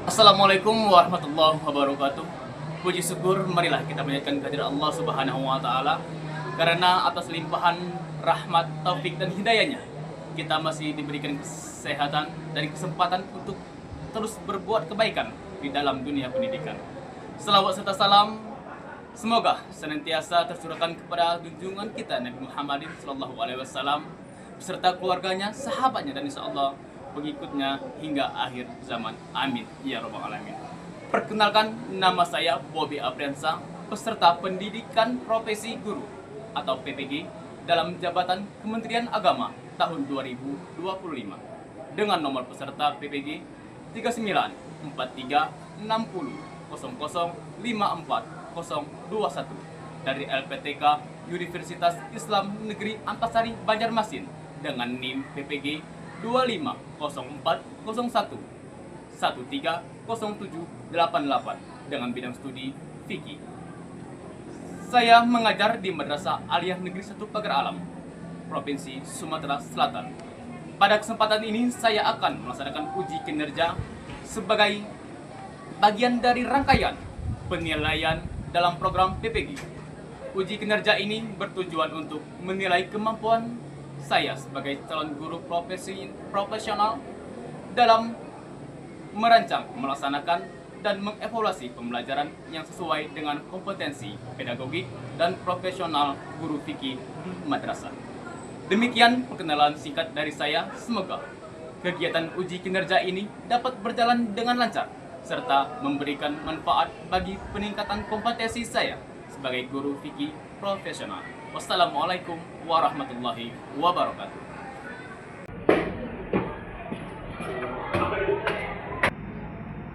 Assalamualaikum warahmatullahi wabarakatuh. Puji syukur marilah kita panjatkan kehadirat Allah Subhanahu wa taala, karena atas limpahan rahmat, taufik dan hidayahnya kita masih diberikan kesehatan dan kesempatan untuk terus berbuat kebaikan di dalam dunia pendidikan. Selawat serta salam semoga senantiasa tercurahkan kepada junjungan kita Nabi Muhammad SAW beserta keluarganya, sahabatnya, dan insyaallah pengikutnya hingga akhir zaman. Amin ya rabbal alamin. Perkenalkan, nama saya Bobby Apriansa, peserta pendidikan profesi guru atau PPG dalam jabatan Kementerian Agama tahun 2025 dengan nomor peserta PPG 394360005421 dari LPTK Universitas Islam Negeri Antasari Banjarmasin dengan NIM PPG 250401130788 dengan bidang studi fikih. Saya mengajar di Madrasah Aliyah Negeri 1 Pagar Alam, Provinsi Sumatera Selatan. Pada kesempatan ini saya akan melaksanakan uji kinerja sebagai bagian dari rangkaian penilaian dalam program PPG. Uji kinerja ini bertujuan untuk menilai kemampuan saya sebagai calon guru profesional dalam merancang, melaksanakan, dan mengevaluasi pembelajaran yang sesuai dengan kompetensi pedagogik dan profesional guru fikih di madrasah. Demikian perkenalan singkat dari saya. Semoga kegiatan uji kinerja ini dapat berjalan dengan lancar serta memberikan manfaat bagi peningkatan kompetensi saya sebagai guru fikih profesional. Wassalamualaikum warahmatullahi wabarakatuh.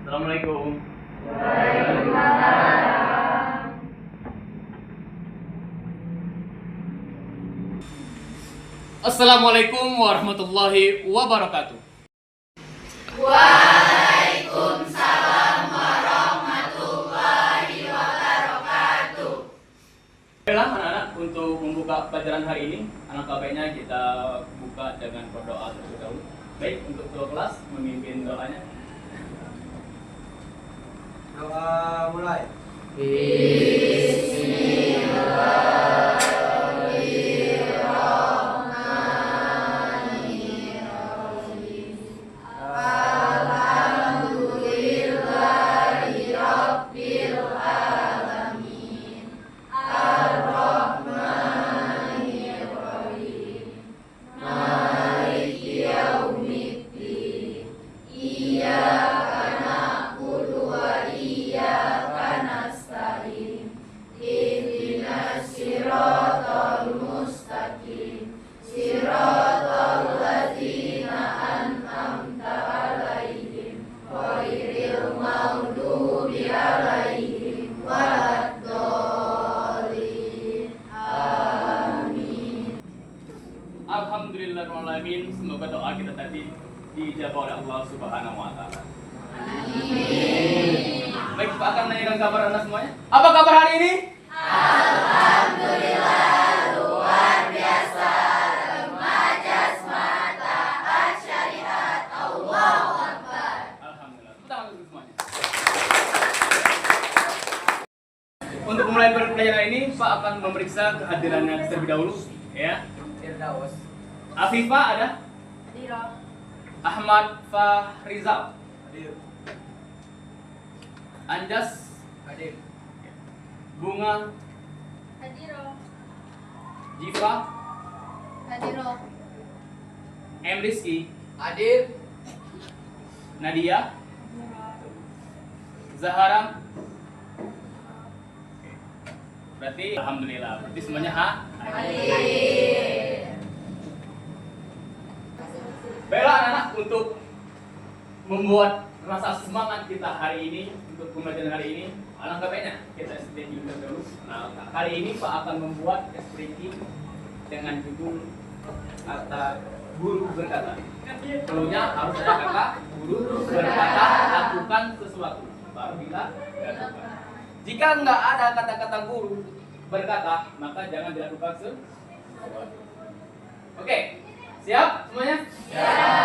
Assalamualaikum. Assalamualaikum warahmatullahi wabarakatuh. Waalaikumsalam warahmatullahi wabarakatuh. Baiklah anak-anak, untuk membuka pelajaran hari ini, alangkah baiknya kita buka dengan berdoa terlebih dahulu. Baik, untuk ketua kelas memimpin doanya. Doa mulai. Alhamdulillahirrahmanirrahim. Semoga doa kita tadi dijawab oleh Allah Subhanahu wa taala. Baik, Pak akan menanyakan kabar Anda semuanya. Apa kabar hari ini? Alhamdulillah, luar biasa. Remaja semata syariat. Allahu Akbar. Alhamdulillah. Tepuk tangan untuk semuanya. Untuk memulai pelajaran ini, Pak akan memeriksa kehadirannya terlebih dahulu, ya. Firdaus. Afifah ada? Hadiro. Ahmad Fahrizal. Hadir. Anjas. Hadir. Bunga. Hadiro. Jiva. Hadiro. M. Rizky. Hadir. Nadia. Zahara. Berarti alhamdulillah. Berarti semuanya Hadir. Baiklah anak-anak, untuk membuat rasa semangat kita hari ini, untuk pembelajaran hari ini, alangkah baiknya kita speaking dulu. Nah, hari ini Pak akan membuat speaking dengan judul kata guru berkata. Perlunya harus ada kata guru berkata lakukan sesuatu. Baru bila lakukan. Jika nggak ada kata-kata guru berkata, maka jangan dilakukan sesuatu. Oke, siap semuanya? Ya.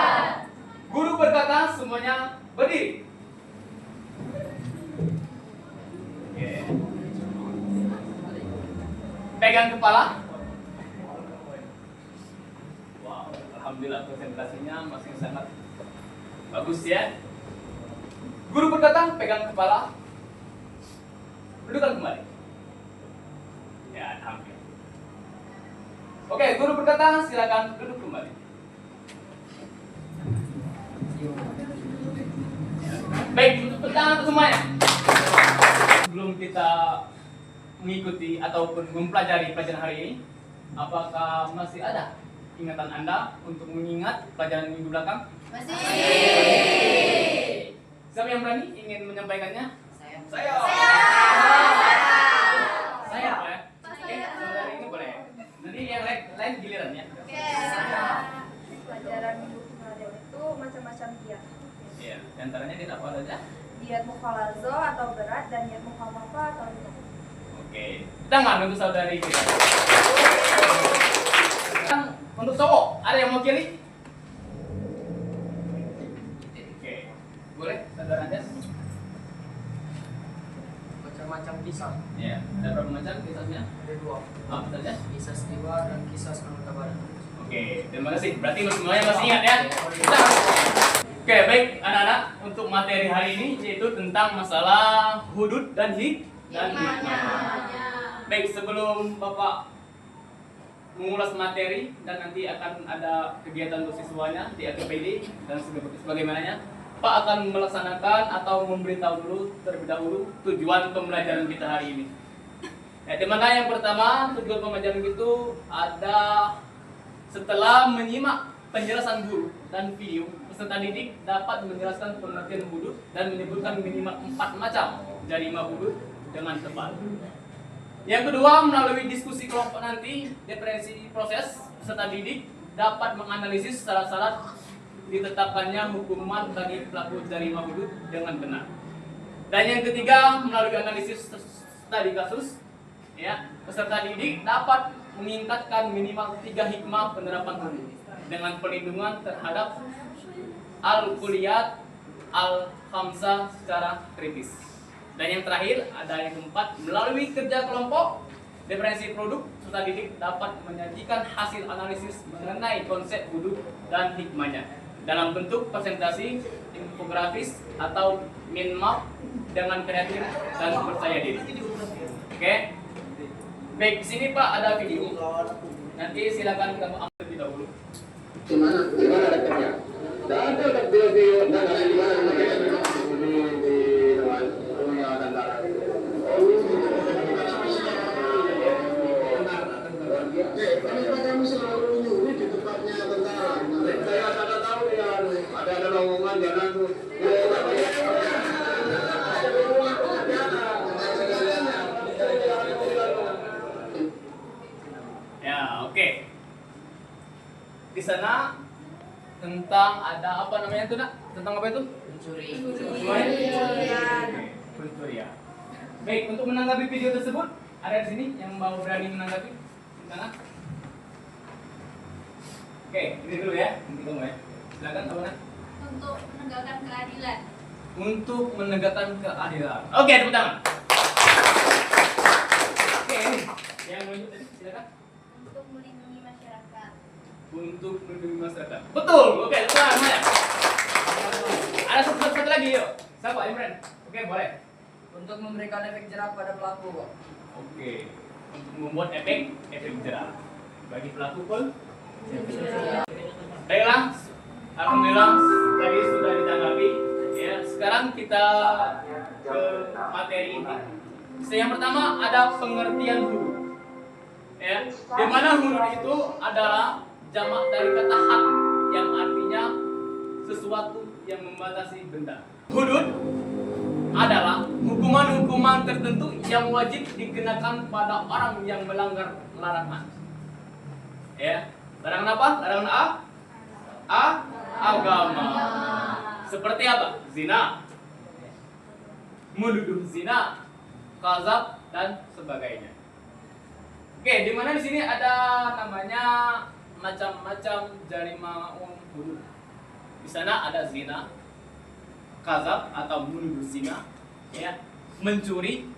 pegang kepala. Wow, alhamdulillah konsentrasinya masih sangat bagus ya. Guru berkata, pegang kepala. Dudukkan kembali. Ya, hampir. Oke, guru berkata, silakan duduk kembali. Baik, untuk tangan semuanya. Sebelum kita mengikuti ataupun mempelajari pelajaran hari ini, apakah masih ada ingatan Anda untuk mengingat pelajaran minggu belakang? Masih. Siapa yang berani ingin menyampaikannya? Saya. Saya. Boleh? Oke, saudari ini boleh. Nanti yang lain giliran ya. Oke. Pelajaran minggu kemarin itu macam-macam diet. Iya, di antaranya dia apa saja? Diet mukhalazo atau berat dan diet mukhafafa atau ringan. Oke, tangan untuk saudari kita. Sekarang untuk cowok, ada yang mau kiri? Oke, boleh saudara Anjas? Macam-macam kisah. Iya, ada berapa macam kisahnya? Ada 2. Apa saja? Kisah Setiwa dan kisah Sumatera Barat. Oke, terima kasih. Berarti lu semuanya masih ingat ya? Oke, baik anak-anak, untuk materi hari ini yaitu tentang masalah hudud dan hikmahnya. Baik, sebelum Bapak mengulas materi dan nanti akan ada kegiatan untuk siswanya di AKPD dan sebagaimananya, Pak akan melaksanakan atau memberitahu dulu terlebih dahulu tujuan pembelajaran kita hari ini. Ya, dimana yang pertama tujuan pembelajaran itu ada setelah menyimak penjelasan guru dan video, peserta didik dapat menjelaskan pengertian hudud dan menyebutkan minimal 4 macam jarima hudud dengan tepat. Yang kedua, melalui diskusi kelompok nanti, diferensi proses peserta didik dapat menganalisis syarat-syarat ditetapkannya hukuman bagi pelaku jarima hudud dengan benar. Dan yang ketiga, melalui analisis studi kasus, ya, peserta didik dapat meningkatkan minimal 3 hikmah penerapan hudud dengan perlindungan terhadap al-kuliyat al-khamsah secara kritis. Dan yang terakhir, ada yang keempat, melalui kerja kelompok, diferensi produk, peserta didik dapat menyajikan hasil analisis mengenai konsep hudud dan hikmahnya dalam bentuk presentasi, infografis, atau mind map dengan kreatif dan percaya diri. Oke? Baik, di sini Pak ada video. Nanti silakan kamu ambil terlebih dahulu. Gimana rekannya? Tidak ada video dan gimana di Ruya dan Darat. Kami selalu nyuri di tempatnya tentara. Saya tidak tahu ya, ada lowongan jalan tuh. Ya, oke. Di sana tentang ada apa namanya itu, Nak? Tentang apa itu? Mencuri. Pencurian. Baik, untuk menanggapi video tersebut, ada di sini yang mau berani menanggapi? Di sana. Oke, ini dulu ya. Nanti kamu ya. Silakan, apa Nak? Untuk menegakkan keadilan. Untuk menegakkan keadilan. Oke, tepuk tangan. Oke, ini yang menunjuk tadi, silakan. Untuk melindungi masyarakat. Untuk melindungi masyarakat. Betul. Oke, tepuk tangan semuanya. Ada satu lagi, yuk. Siapa? Imran. Oke, boleh. Untuk memberikan efek jerah pada pelaku, Pak. Oke. Untuk membuat efek jerah bagi pelaku pun. Baiklah. Alhamdulillah tadi sudah ditanggapi. Ya, sekarang kita ke materi ini. Yang pertama ada pengertian hudud. Ya, di mana hudud itu adalah jamak dari kata had yang artinya sesuatu yang membatasi benda. Hudud adalah hukuman-hukuman tertentu yang wajib dikenakan pada orang yang melanggar larangan. Ya, larangan apa? Larangan agama. Seperti apa? Zina, menuduh zina, kazab dan sebagainya. Oke, di mana di sini ada namanya macam-macam jarima hudud. Di sana ada zina, kazab atau menuduh zina, ya, mencuri,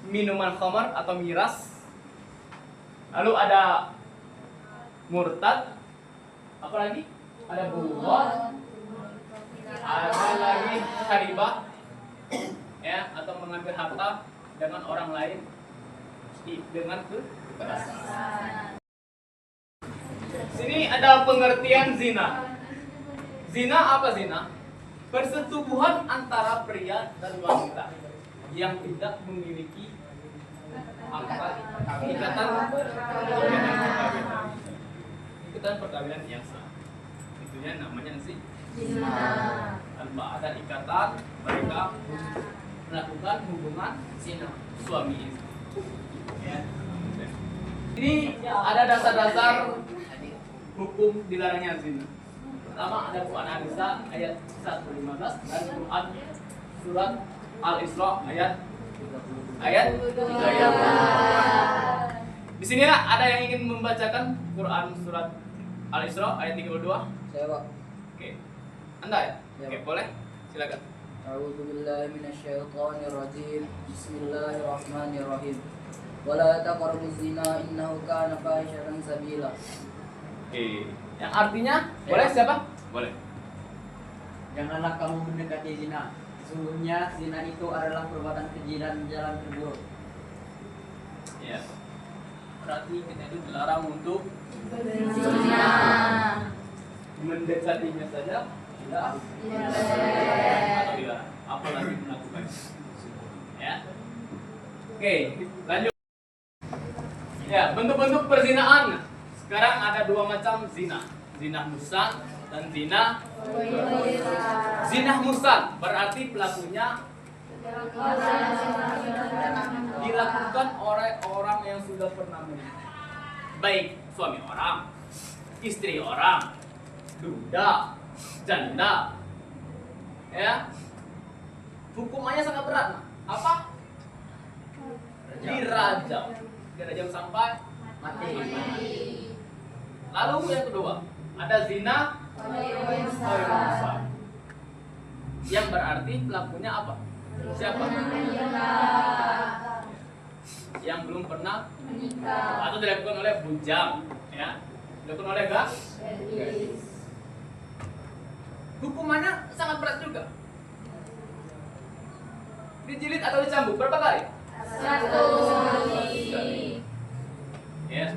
minuman khamar atau miras, Lalu ada murtad. Apa lagi? Ada bughad. Ada lagi haribah. Ya, atau mengambil harta dengan orang lain dengan kekerasan. Sini ada pengertian zina. Zina apa zina? Persetubuhan antara pria dan wanita yang tidak memiliki ikatan perkawinan yang sah. Itunya namanya sih zina. Tanpa ada ikatan, mereka melakukan hubungan zina suami istri. Ya. Ini ada dasar-dasar hukum dilarangnya zina. Pertama ada Quran An-Nisa ayat 115 dan Quran surat Al-Isra ayat 3. Di sini ada yang ingin membacakan Quran surat Al-Isra ayat 32? Saya, Pak. Oke. Anda ya? Ya, Oke, Pak. boleh. Silakan. A'udzu billahi minasyaitonir rajim. Bismillahirrahmanirrahim. Wala taqrabuz zina innahu kana fahishatan sabila. Oke. Yang artinya boleh siapa? Boleh. Janganlah kamu mendekati zina. Sesungguhnya zina itu adalah perbuatan keji dan jalan terburuk. Ya. Berarti kita itu dilarang untuk Zina. mendekatinya saja tidak atau dilarang. Apalagi melakukannya. Ya. Oke, lanjut. Ya, bentuk-bentuk perzinaan. Sekarang ada dua macam zina. Zina musan dan zina zina musan berarti pelakunya dilakukan oleh orang yang sudah pernah menikah. Baik suami orang, istri orang, duda, janda. Ya. Hukumannya sangat berat. Apa? Dirajam. Dirajam sampai mati. Lalu yang kedua, ada zina musan. Yang berarti pelakunya apa? Siapa? Yang belum pernah menikah atau dilakukan oleh bujang, ya. Dilakukan oleh gadis. Hukumannya sangat berat juga. Dijilid atau dicambuk berapa kali? 1 kali. Ya.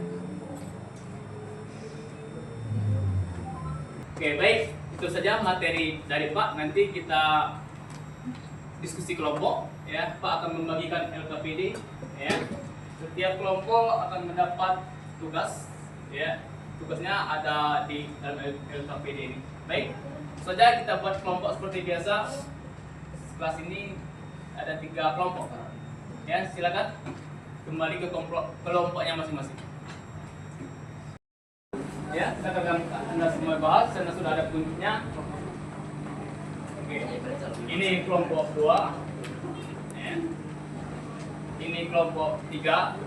Oke, baik. Itu saja materi dari Pak. Nanti kita diskusi kelompok. Ya, Pak akan membagikan LKPD. Ya, setiap kelompok akan mendapat tugas. Ya, tugasnya ada di dalam LKPD ini. Baik, saja kita buat kelompok seperti biasa. Kelas ini ada 3 kelompok. Ya, silakan kembali ke kelompoknya masing-masing. Ya, kita akan Anda semua bahas karena sudah ada punyinya. Oke. Ini kelompok 2. Ya. Ini kelompok 3.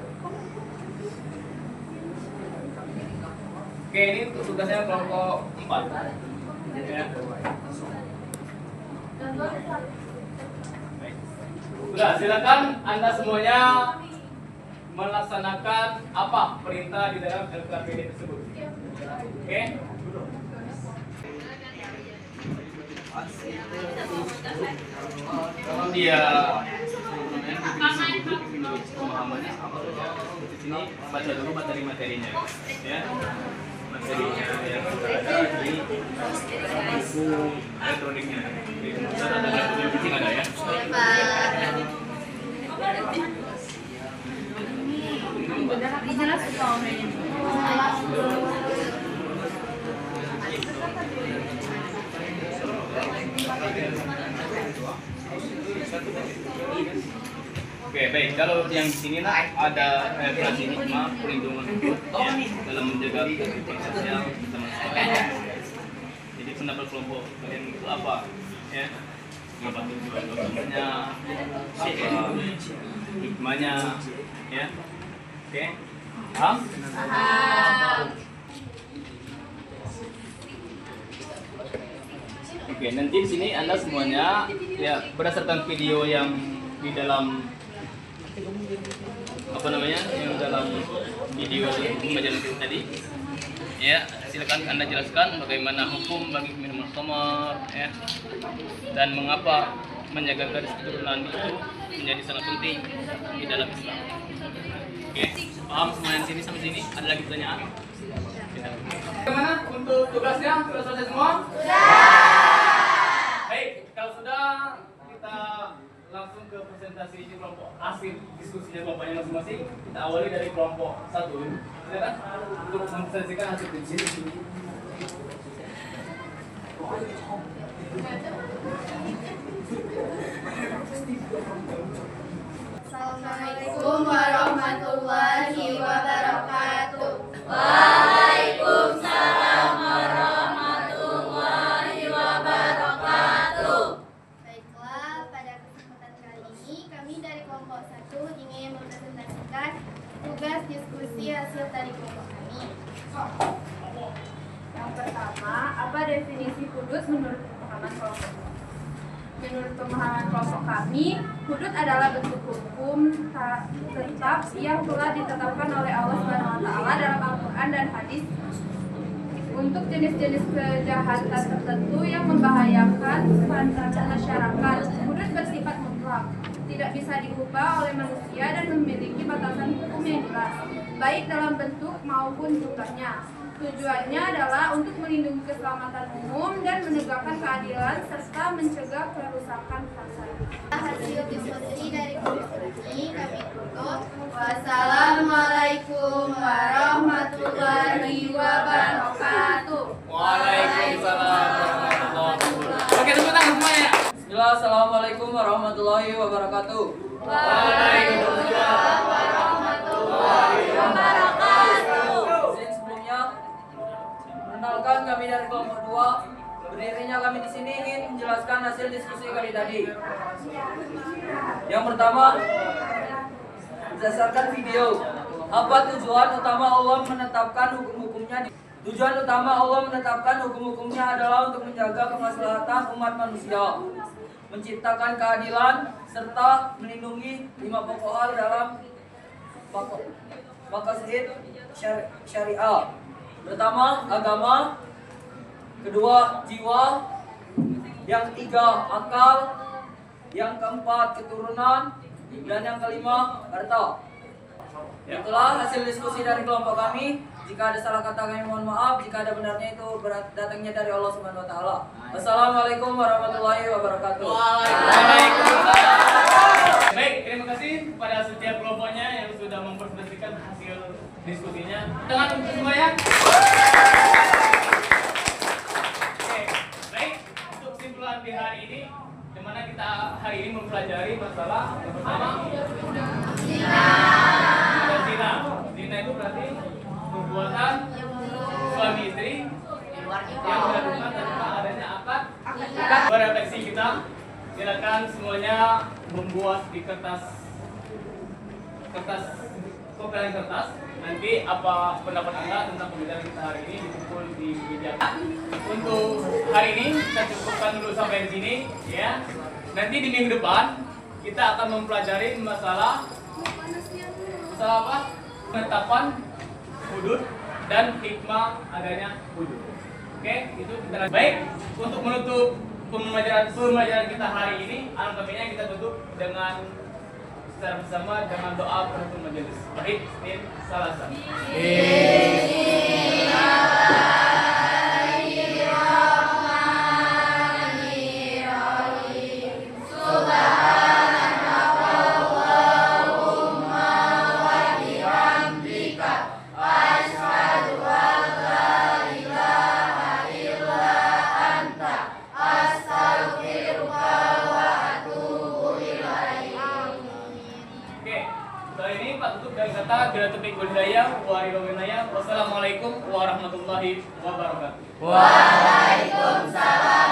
Oke, ini tugasnya kelompok 4. Ya. Sudah, silakan Anda semuanya melaksanakan apa perintah di dalam LKPD tersebut. Oke? Kalau dia pemahamannya di sini baca dulu materi-materinya, ya. Materinya yang sudah ada di buku elektroniknya. Di komputer atau laptopnya mungkin ada ya. Oke, baik. Kalau yang di sini lah ada kelas ini cuma perlindungan hukum ya, dalam menjaga kehidupan sosial bersama-sama. Jadi pendapat kelompok kalian itu apa? Ya, apa tujuan utamanya, apa hikmahnya, ya. Oke, paham? Oke, nanti di sini Anda semuanya ya berdasarkan video yang di dalam apa namanya, yang dalam video pembelajaran kita tadi. Ya, silakan Anda jelaskan bagaimana hukum bagi minuman khamar, ya, dan mengapa menjaga garis keturunan itu menjadi sangat penting di dalam Islam. Oke, paham semua yang sini sampai sini? Ada lagi pertanyaan? Bagaimana untuk tugasnya? Sudah selesai semua? Sudah. Baik, kalau sudah kita langsung ke presentasi di kelompok hasil diskusinya kelompoknya masing-masing. Kita awali dari kelompok 1. Silakan untuk mempresentasikan hasil diskusi. Assalamualaikum warahmatullahi wabarakatuh. Waalaikumsalam warahmatullahi wabarakatuh. Baiklah, pada kesempatan kali ini kami dari kelompok 1 ingin mempresentasikan tugas diskusi hasil dari kelompok kami. Yang pertama, apa definisi hudud menurut pemahaman kelompok? Menurut pemahaman kelompok kami, hudud adalah bentuk hukum tetap yang telah ditetapkan oleh Allah SWT dalam Al-Quran dan hadis untuk jenis-jenis kejahatan tertentu yang membahayakan masyarakat. Hudud bersifat mutlak, tidak bisa diubah oleh manusia dan memiliki batasan hukum yang jelas, baik dalam bentuk maupun jumlahnya. Tujuannya adalah untuk melindungi keselamatan umum dan menegakkan keadilan serta mencegah kerusakan bangsa. Hasil diskusi dari kelompok ini kami tutup. Wassalamualaikum warahmatullahi wabarakatuh. Waalaikumsalam warahmatullahi wabarakatuh. Oke, tepuk tangan semuanya. Bismillah, assalamualaikum warahmatullahi wabarakatuh. Waalaikumsalam warahmatullahi wabarakatuh. Izin sebelumnya, perkenalkan kami dari kelompok 2. Berdirinya kami di sini ingin menjelaskan hasil diskusi kali tadi. Yang pertama, berdasarkan video, apa tujuan utama Allah menetapkan hukum-hukumnya? Tujuan utama Allah menetapkan hukum-hukumnya adalah untuk menjaga kemaslahatan umat manusia, menciptakan keadilan, serta melindungi 5 pokok hal dalam maqasid syariah. Pertama, agama. Kedua, jiwa. Yang ketiga, akal. Yang keempat, keturunan. Dan yang kelima, harta. Itulah hasil diskusi dari kelompok kami. Jika ada salah kata kami mohon maaf. Jika ada benarnya itu datangnya dari Allah Subhanahu wa taala. Wassalamualaikum warahmatullahi wabarakatuh. Waalaikumsalam. Baik, terima kasih kepada setiap kelompoknya yang sudah mempresentasikan hasil diskusinya. Tangan untuk semuanya. Oke, baik. Untuk kesimpulan di hari ini, di mana kita hari ini mempelajari masalah yang pertama zina. Zina itu berarti perbuatan suami istri yang dilakukan tanpa adanya akad. Berefleksi kita, silakan semuanya membuat di kertas kertas. Nanti apa pendapat Anda tentang pembicaraan kita hari ini dikumpul di meja. Untuk hari ini kita cukupkan dulu sampai di sini, ya. Nanti di minggu depan kita akan mempelajari masalah apa? Penetapan hudud dan hikmah adanya hudud. Oke, itu kita baik. Untuk menutup pembelajaran kita hari ini, alhamdulillah kita tutup dengan secara bersama dengan doa penutup majelis. Baik, min salasan. Wassalamualaikum warahmatullahi wabarakatuh. Waalaikumsalam